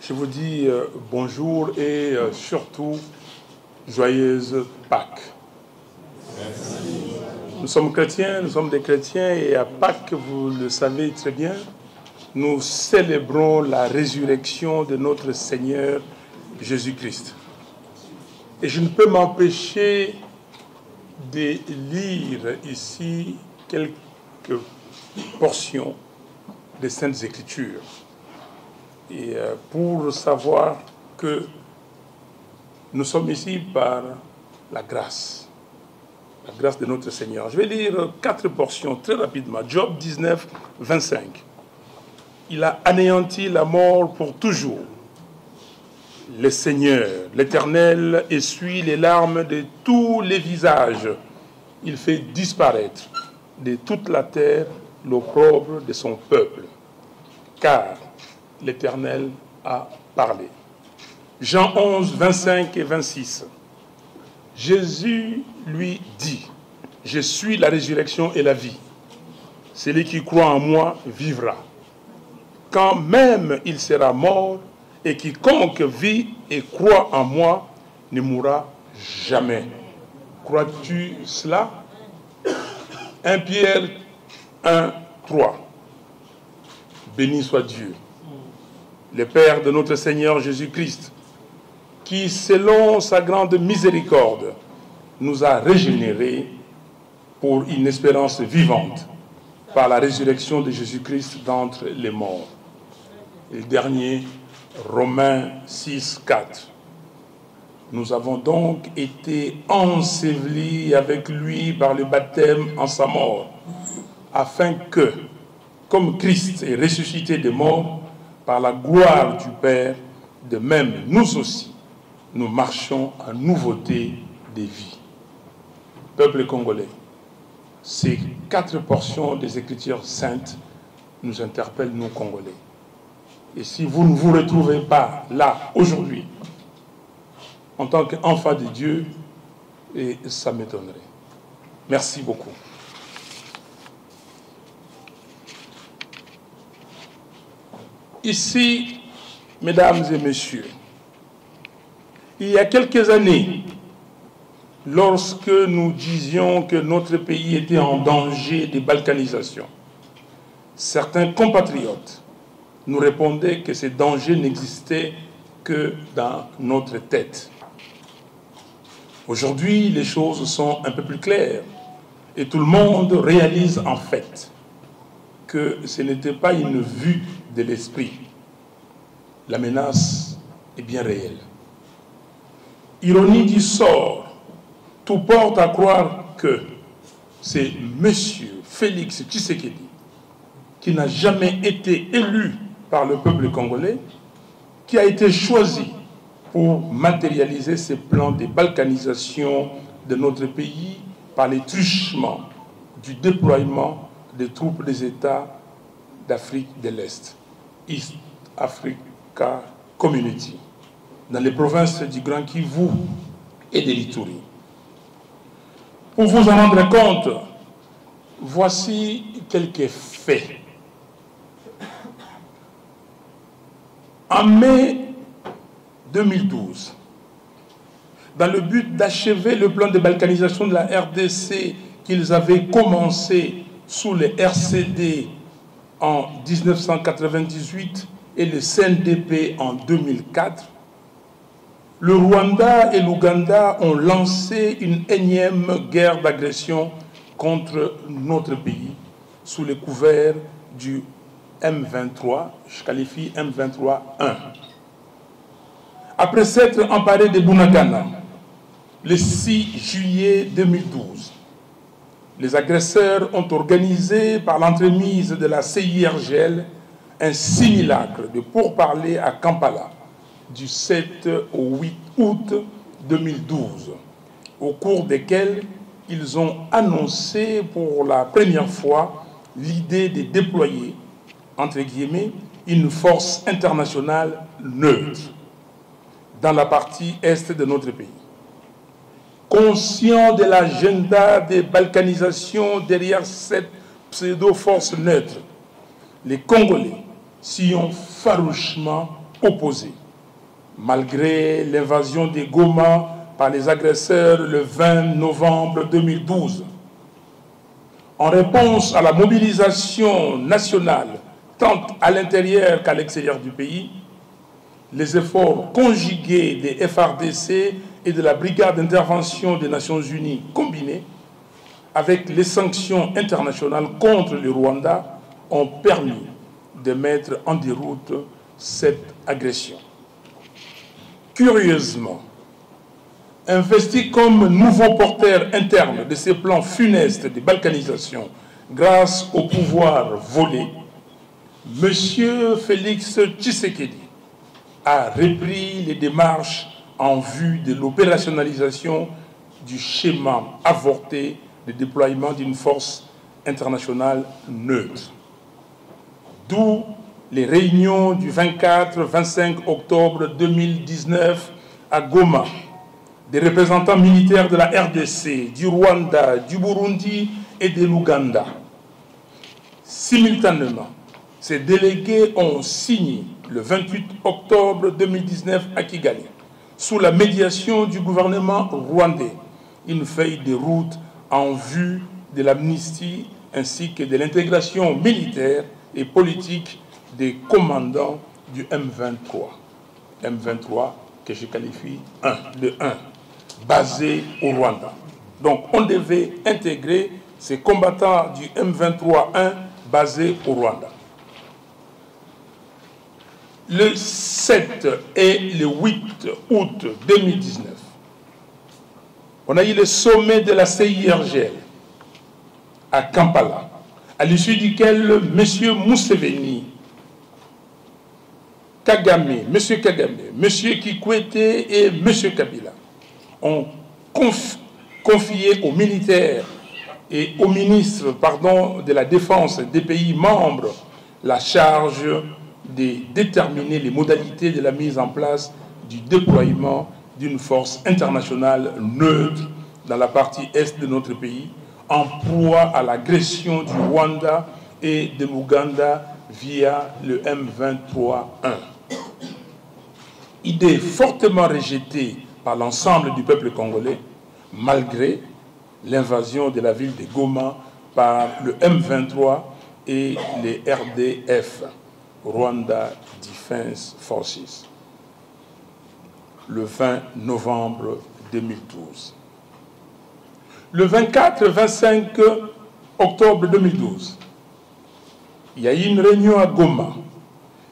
Je vous dis bonjour et surtout joyeuse Pâques. Merci. Nous sommes chrétiens, nous sommes des chrétiens et à Pâques, vous le savez très bien, nous célébrons la résurrection de notre Seigneur Jésus-Christ. Et je ne peux m'empêcher de lire ici quelques portions des Saintes Écritures. Et pour savoir que nous sommes ici par la grâce de notre Seigneur. Je vais lire 4 portions très rapidement. Job 19, 25. Il a anéanti la mort pour toujours. Le Seigneur, l'Éternel, essuie les larmes de tous les visages. Il fait disparaître de toute la terre l'opprobre de son peuple. Car l'Éternel a parlé. Jean 11, 25 et 26. Jésus lui dit, « Je suis la résurrection et la vie. Celui qui croit en moi vivra. Quand même il sera mort, et quiconque vit et croit en moi ne mourra jamais. » Crois-tu cela? 1 Pierre 1, 3. Béni soit Dieu, le Père de notre Seigneur Jésus-Christ, qui, selon sa grande miséricorde, nous a régénérés pour une espérance vivante par la résurrection de Jésus-Christ d'entre les morts. Et le dernier, Romains 6, 4. Nous avons donc été ensevelis avec lui par le baptême en sa mort, afin que, comme Christ est ressuscité des morts, par la gloire du Père, de même nous aussi, nous marchons en nouveauté des vies. Peuple congolais, ces 4 portions des Écritures saintes nous interpellent, nous Congolais. Et si vous ne vous retrouvez pas là, aujourd'hui, en tant qu'enfant de Dieu, et ça m'étonnerait. Merci beaucoup. Ici, mesdames et messieurs, il y a quelques années, lorsque nous disions que notre pays était en danger de balkanisation, certains compatriotes nous répondaient que ces dangers n'existaient que dans notre tête. Aujourd'hui, les choses sont un peu plus claires et tout le monde réalise en fait que ce n'était pas une vue de l'esprit. La menace est bien réelle. Ironie du sort, tout porte à croire que c'est M. Félix Tshisekedi, qui n'a jamais été élu par le peuple congolais, qui a été choisi pour matérialiser ces plans de balkanisation de notre pays par les truchements du déploiement des troupes des États d'Afrique de l'Est, East Africa Community, dans les provinces du Grand Kivu et de l'Ituri. Pour vous en rendre compte, voici quelques faits. En mai 2012, dans le but d'achever le plan de balkanisation de la RDC qu'ils avaient commencé sous les RCD en 1998 et le CNDP en 2004, le Rwanda et l'Ouganda ont lancé une énième guerre d'agression contre notre pays sous le couvert du M23, je qualifie M23-1. Après s'être emparé de Bunagana, le 6 juillet 2012, les agresseurs ont organisé par l'entremise de la CIRGL un simulacre de pourparlers à Kampala du 7 au 8 août 2012, au cours desquels ils ont annoncé pour la première fois l'idée de déployer, entre guillemets, une force internationale neutre dans la partie est de notre pays. Conscient de l'agenda de balkanisation derrière cette pseudo-force neutre, les Congolais s'y ont farouchement opposé, malgré l'invasion des Goma par les agresseurs le 20 novembre 2012. En réponse à la mobilisation nationale, tant à l'intérieur qu'à l'extérieur du pays, les efforts conjugués des FARDC et de la Brigade d'intervention des Nations Unies combinés avec les sanctions internationales contre le Rwanda ont permis de mettre en déroute cette agression. Curieusement, investi comme nouveau porteur interne de ces plans funestes de balkanisation grâce au pouvoir volé, M. Félix Tshisekedi a repris les démarches en vue de l'opérationnalisation du schéma avorté de déploiement d'une force internationale neutre. D'où les réunions du 24-25 octobre 2019 à Goma, des représentants militaires de la RDC, du Rwanda, du Burundi et de l'Ouganda. Simultanément, ces délégués ont signé le 28 octobre 2019 à Kigali, sous la médiation du gouvernement rwandais, une feuille de route en vue de l'amnistie ainsi que de l'intégration militaire et politique des commandants du M23. M23 que je qualifie de 1, basé au Rwanda. Donc on devait intégrer ces combattants du M23-1 basés au Rwanda. Le 7 et le 8 août 2019, on a eu le sommet de la CIRGL à Kampala, à l'issue duquel M. Museveni, Kagame, M. Kikwete et M. Kabila ont confié aux militaires et aux ministres de la Défense des pays membres la charge de déterminer les modalités de la mise en place du déploiement d'une force internationale neutre dans la partie est de notre pays, en proie à l'agression du Rwanda et de l'Ouganda via le M23-1. Idée fortement rejetée par l'ensemble du peuple congolais, malgré l'invasion de la ville de Goma par le M23 et les RDF, Rwanda Defense Forces, le 20 novembre 2012. Le 24-25 octobre 2012, il y a eu une réunion à Goma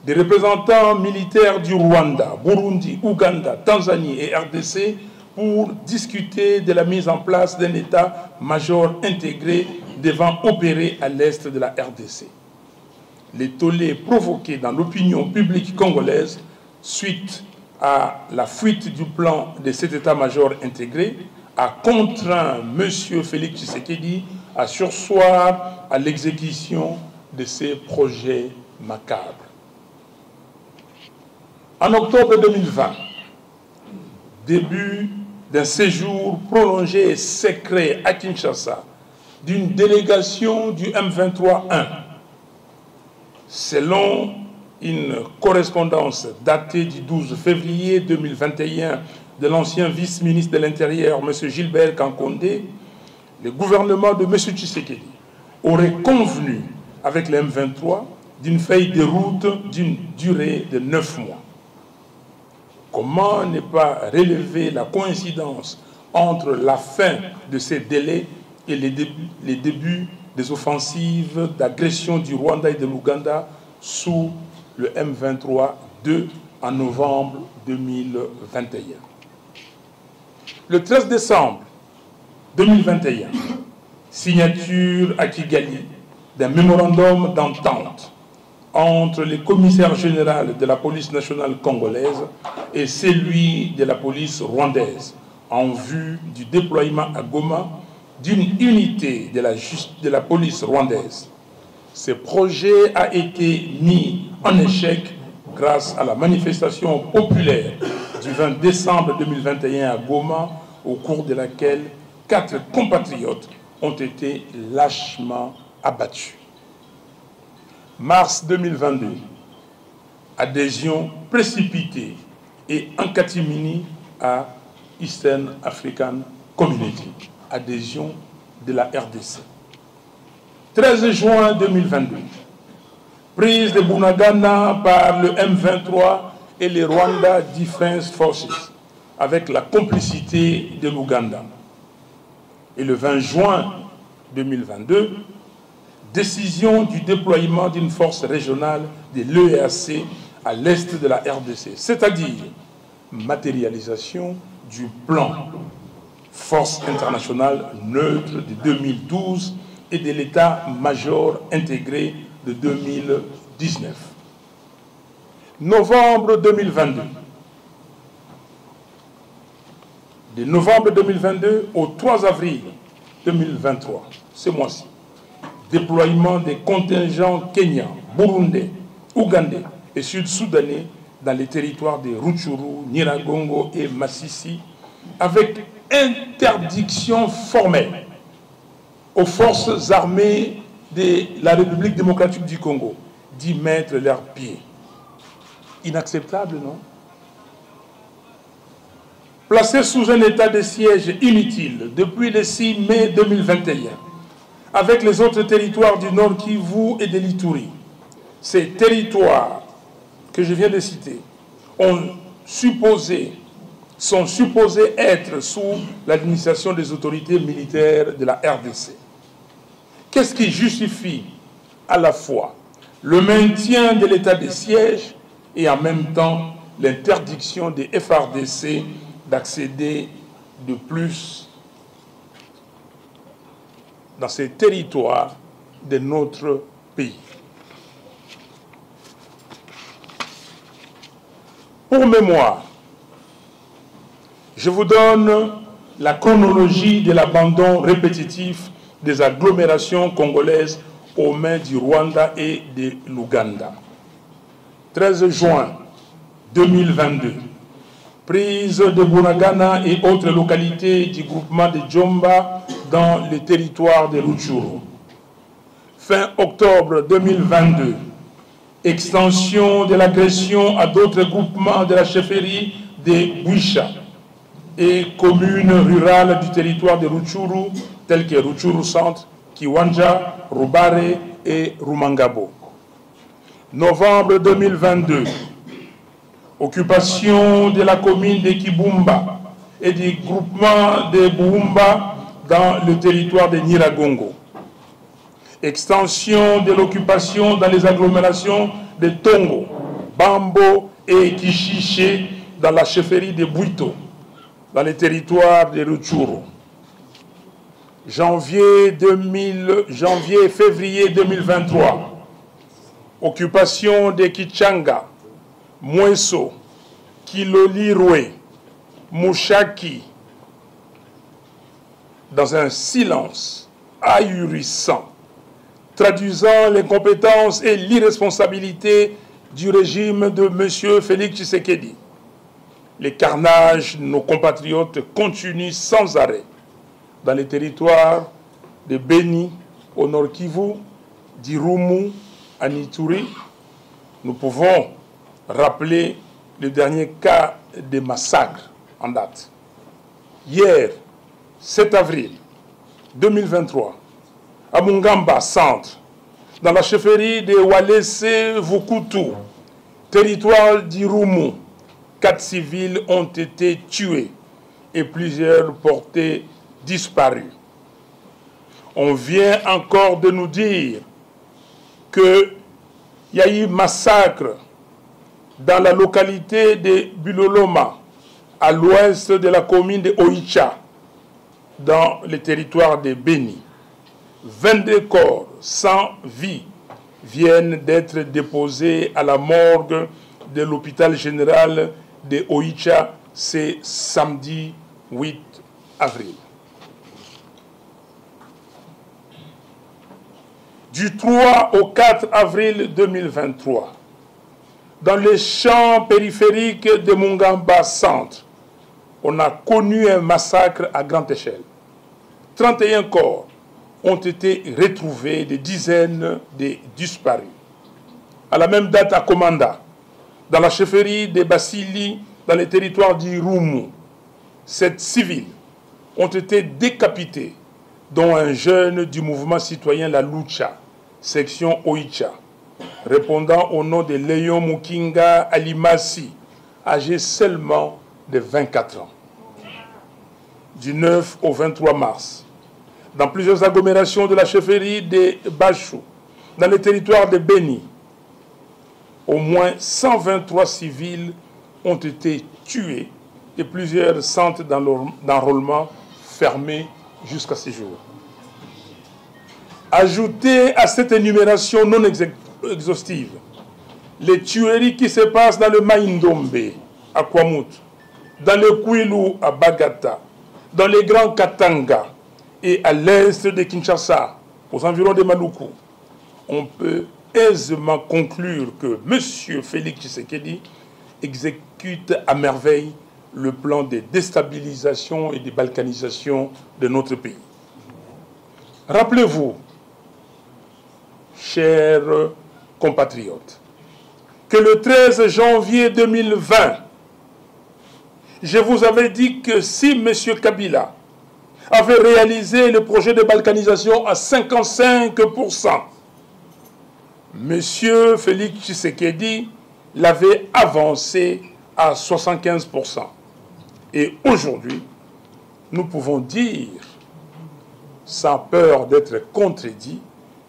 des représentants militaires du Rwanda, Burundi, Ouganda, Tanzanie et RDC pour discuter de la mise en place d'un état-major intégré devant opérer à l'est de la RDC. Les tollés provoqués dans l'opinion publique congolaise suite à la fuite du plan de cet état-major intégré a contraint M. Félix Tshisekedi à surseoir à l'exécution de ces projets macabres. En octobre 2020, début d'un séjour prolongé et secret à Kinshasa d'une délégation du M23-1, selon une correspondance datée du 12 février 2021 de l'ancien vice-ministre de l'Intérieur, M. Gilbert Kankondé, le gouvernement de M. Tshisekedi aurait convenu avec le M23 d'une feuille de route d'une durée de 9 mois. Comment ne pas relever la coïncidence entre la fin de ces délais et les débuts des offensives d'agression du Rwanda et de l'Ouganda sous le M23-2 en novembre 2021. Le 13 décembre 2021, signature à Kigali d'un mémorandum d'entente entre le commissaire général de la police nationale congolaise et celui de la police rwandaise en vue du déploiement à Goma d'une unité de la police rwandaise. Ce projet a été mis en échec grâce à la manifestation populaire du 20 décembre 2021 à Goma, au cours de laquelle 4 compatriotes ont été lâchement abattus. Mars 2022, adhésion précipitée et en catimini à Eastern African Community, adhésion de la RDC. 13 juin 2022, prise de Bunagana par le M23 et les Rwanda Defense Forces, avec la complicité de l'Ouganda. Et le 20 juin 2022, décision du déploiement d'une force régionale de l'EAC à l'est de la RDC, c'est-à-dire matérialisation du plan Force internationale neutre de 2012 et de l'état-major intégré de 2019. Novembre 2022. De novembre 2022 au 3 avril 2023, ce mois-ci, déploiement des contingents kenyans, burundais, ougandais et sud-soudanais dans les territoires de Rutshuru, Nyiragongo et Masisi, avec interdiction formelle aux forces armées de la République démocratique du Congo d'y mettre leurs pieds. Inacceptable, non? Placé sous un état de siège inutile depuis le 6 mai 2021, avec les autres territoires du Nord Kivu et de l'Ituri, ces territoires que je viens de citer sont supposés être sous l'administration des autorités militaires de la RDC. Qu'est-ce qui justifie à la fois le maintien de l'état de siège et en même temps l'interdiction des FARDC d'accéder de plus dans ces territoires de notre pays? Pour mémoire, je vous donne la chronologie de l'abandon répétitif des agglomérations congolaises aux mains du Rwanda et de l'Ouganda. 13 juin 2022, prise de Bunagana et autres localités du groupement de Djomba dans le territoire de Rutshuru. Fin octobre 2022, extension de l'agression à d'autres groupements de la chefferie de Bouicha et communes rurales du territoire de Rutshuru, telles que Rutshuru Centre, Kiwanja, Rubare et Rumangabo. Novembre 2022, occupation de la commune de Kibumba et du groupement de Boumba dans le territoire de Nyiragongo. Extension de l'occupation dans les agglomérations de Tongo, Bambo et Kishiché dans la chefferie de Bouito, dans les territoires de Rutshuru. Février 2023, occupation de Kichanga, Mweso, Kilolirwe, Mouchaki, dans un silence ahurissant, traduisant l'incompétence et l'irresponsabilité du régime de M. Félix Tshisekedi. Les carnages de nos compatriotes continuent sans arrêt dans les territoires de Beni, au Nord Kivu, d'Irumu, à Ituri. Nous pouvons rappeler le dernier cas de massacre en date. Hier, 7 avril 2023, à Mungamba Centre, dans la chefferie de Walese Vukutu, territoire d'Irumu, 4 civils ont été tués et plusieurs portés disparus. On vient encore de nous dire qu'il y a eu massacre dans la localité de Buloloma, à l'ouest de la commune de Oicha, dans le territoire de Beni. 22 corps sans vie viennent d'être déposés à la morgue de l'hôpital général de Oicha, c'est samedi 8 avril. Du 3 au 4 avril 2023, dans les champs périphériques de Mungamba Centre, on a connu un massacre à grande échelle. 31 corps ont été retrouvés, des dizaines de disparus. À la même date à Komanda, dans la chefferie des Basili, dans les territoires d'Irumu. 7 civils ont été décapités, dont un jeune du mouvement citoyen La Lucha, section Oicha, répondant au nom de Léon Mukinga Alimasi, âgé seulement de 24 ans. Du 9 au 23 mars, dans plusieurs agglomérations de la chefferie de Bachou, dans les territoires de Beni, au moins 123 civils ont été tués et plusieurs centres d'enrôlement fermés jusqu'à ce jour. Ajoutez à cette énumération non exhaustive les tueries qui se passent dans le Maïndombe, à Kwamut, dans le Kwilu, à Bagata, dans les Grands Katanga et à l'est de Kinshasa, aux environs de Maluku, on peut aisément conclure que M. Félix Tshisekedi exécute à merveille le plan de déstabilisation et de balkanisation de notre pays. Rappelez-vous, chers compatriotes, que le 13 janvier 2020, je vous avais dit que si M. Kabila avait réalisé le projet de balkanisation à 55%, M. Félix Tshisekedi l'avait avancé à 75%. Et aujourd'hui, nous pouvons dire, sans peur d'être contredit,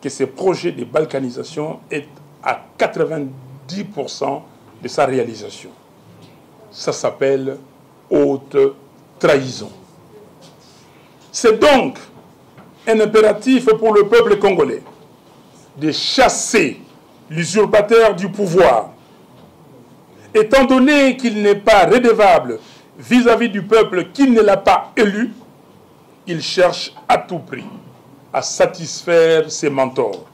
que ce projet de balkanisation est à 90% de sa réalisation. Ça s'appelle haute trahison. C'est donc un impératif pour le peuple congolais de chasser l'usurpateur du pouvoir. Étant donné qu'il n'est pas redevable vis-à-vis du peuple qui ne l'a pas élu, il cherche à tout prix à satisfaire ses mentors.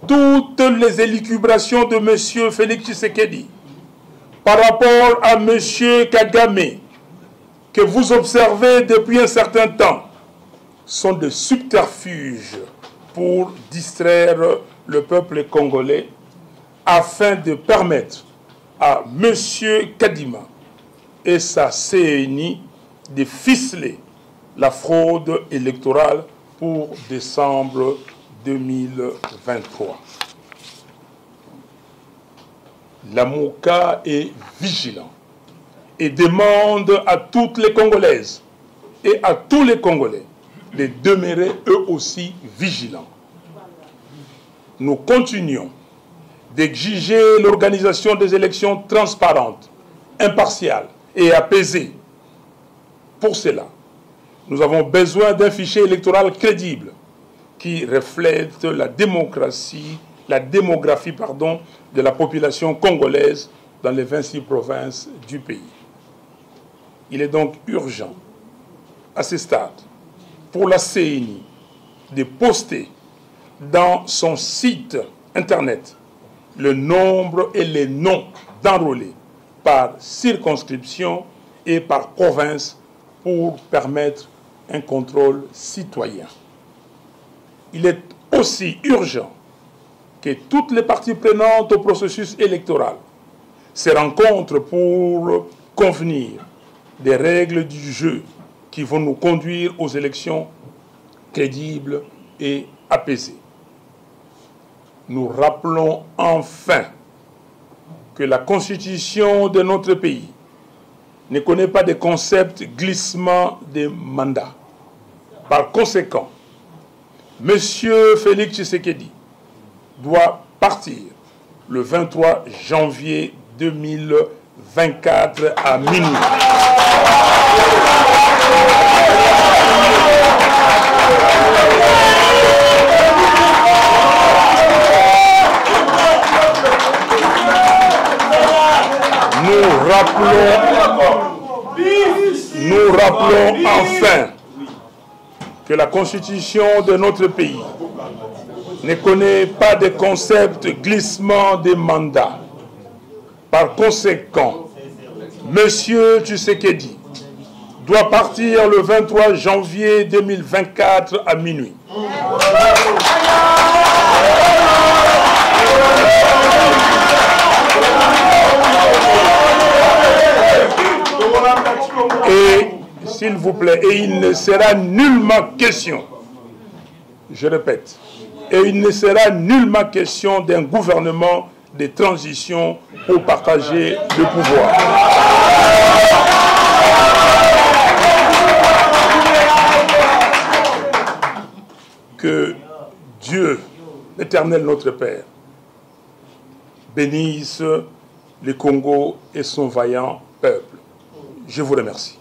Toutes les élucubrations de M. Félix Tshisekedi par rapport à M. Kagame que vous observez depuis un certain temps sont des subterfuges pour distraire le peuple congolais afin de permettre à M. Kadima et sa CENI de ficeler la fraude électorale pour décembre 2023. La MOCA est vigilant et demande à toutes les Congolaises et à tous les Congolais de demeurer eux aussi vigilants. Nous continuons d'exiger l'organisation des élections transparentes, impartiales et apaisées. Pour cela, nous avons besoin d'un fichier électoral crédible qui reflète la démographie de la population congolaise dans les 26 provinces du pays. Il est donc urgent, à ce stade, pour la CENI de poster dans son site Internet le nombre et les noms d'enrôlés par circonscription et par province pour permettre un contrôle citoyen. Il est aussi urgent que toutes les parties prenantes au processus électoral se rencontrent pour convenir des règles du jeu qui vont nous conduire aux élections crédibles et apaisées. Nous rappelons enfin que la constitution de notre pays ne connaît pas de concept glissement des mandats. Par conséquent, M. Félix Tshisekedi doit partir le 23 janvier 2024 à minuit. Nous rappelons enfin que la constitution de notre pays ne connaît pas de concept glissement des mandats. Par conséquent, M. Tshisekedi doit partir le 23 janvier 2024 à minuit. s'il vous plaît, et il ne sera nullement question, je répète, et il ne sera nullement question d'un gouvernement de transition pour partager le pouvoir. Que Dieu, l'Éternel notre Père, bénisse le Congo et son vaillant peuple. Je vous remercie.